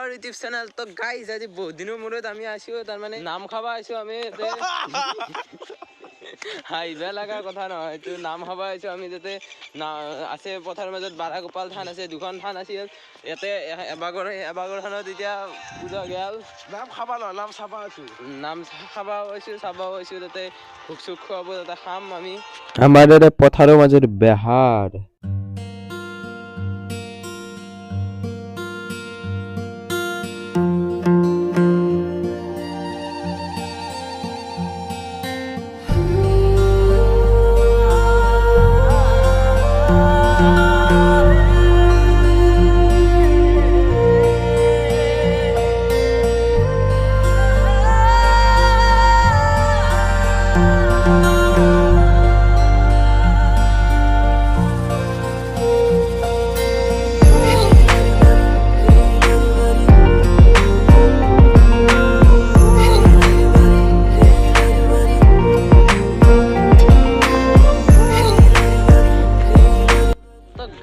Our YouTube channel तो guys आज बहुत दिनों मुरत आमी आइছো तार माने नाम खाबा आइছো आमी হাইবা লাগা কথা নহয় তো নাম খাবা আইছো আমি যাতে আছে পথাৰ মাজত বাৰাগোপাল থান আছে দুখন থান আছে ইয়াতে এবাগৰ থানত এতিয়া পূজা গেল নাম খাবা ন নাম চাবা আছো নাম খাবা আইছো তাতে ভোগ চুক খুৱাব তাতে খাম আমি আমাৰ পথাৰৰ মাজত বেহাৰ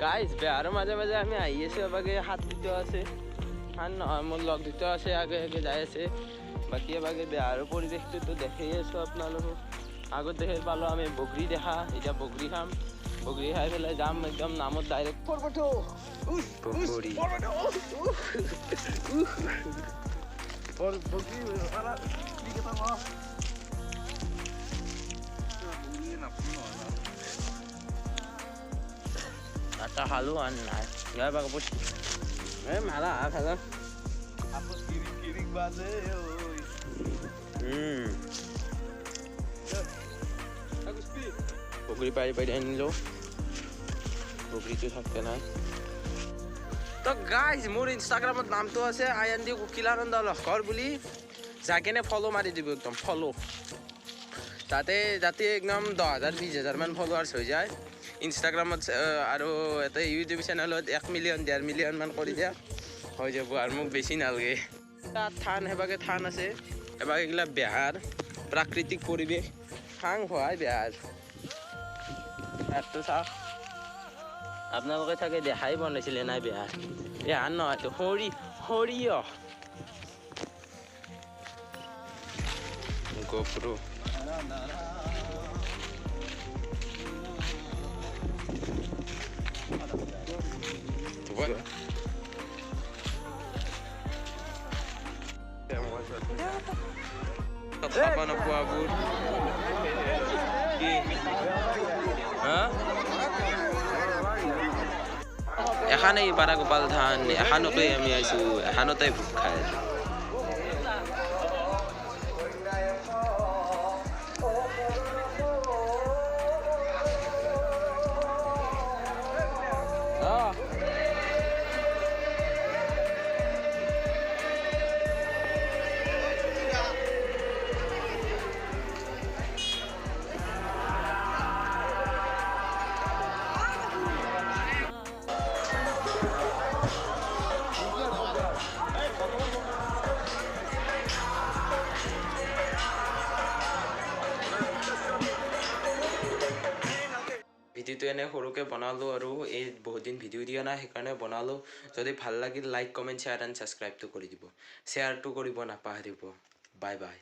গাইস বেহাৰৰ মাজে মাজে আমি আহি আছো এবাগে হাত দুটা আছে হান নহয় মোৰ লগ দুটা আছে আগে আগে যাই আছে বাকি এবাগে বেহাৰৰ পৰিৱেশটো তো দেখাই আছো আপোনালোকক আগত দেখি পালো আমি বগৰী দেখা এতিয়া বগৰী খাম বগৰী খাই পেলাই যাম একদম নামত ডাইৰেক্ট পৰ্বটো বগৰী বগৰী আলা কি কথা ন Ata haluan na. Gaya ba kapos? Mala kala. আপস কিরিং বাজে ওই Bogri pari anilo. Bogri to thakte na. তো গাইস মোর ইনস্টাগ্রামত নামটো আছে আয়ান্দি কুকিলানন্দ লহকৰ বুলি যাকেনে ফলো মাৰি দিব একদম ফলো তাতে যাতে একদম 10,000 20,000 মান ফলোৱাৰ্স হৈ যায় ইনষ্টাগ্ৰামত আৰু এটা ইউটিউব চেনেলত 1 মিলিয়ন 1.5 মিলিয়ন মান কৰি দিয়া হৈ যাব আৰু মোক বেছি নালগে তাত থান হেবাকে থান আছে এবাকে গিলা বেহাৰ প্ৰাকৃতিক পৰিৱেশ খাং হয় বেহাৰ এটো চাওক আপোনালোকে চাগে দেখাই বনাইছিলে নাই বেহাৰ বেহাৰ নহয় তো সৰিয়হ গোপ্ৰো What? Apa nak buat abur? Hah? এখানে বাৰাগোপাল ধান এখানকে আমি আইছো এখানতে ভোগ খাই ভিডিওটো এনে সৰুকে বনালো আৰু এই বহুত দিন ভিডিও দিয়া নাই সেইকাৰণে বনালো যদি ভাল লাগিল লাইক কমেন্ট শেয়াৰ এণ্ড সাবস্ক্ৰাইবটো কৰি দিব শেয়াৰটো কৰিব নাপাহৰিব বাই বাই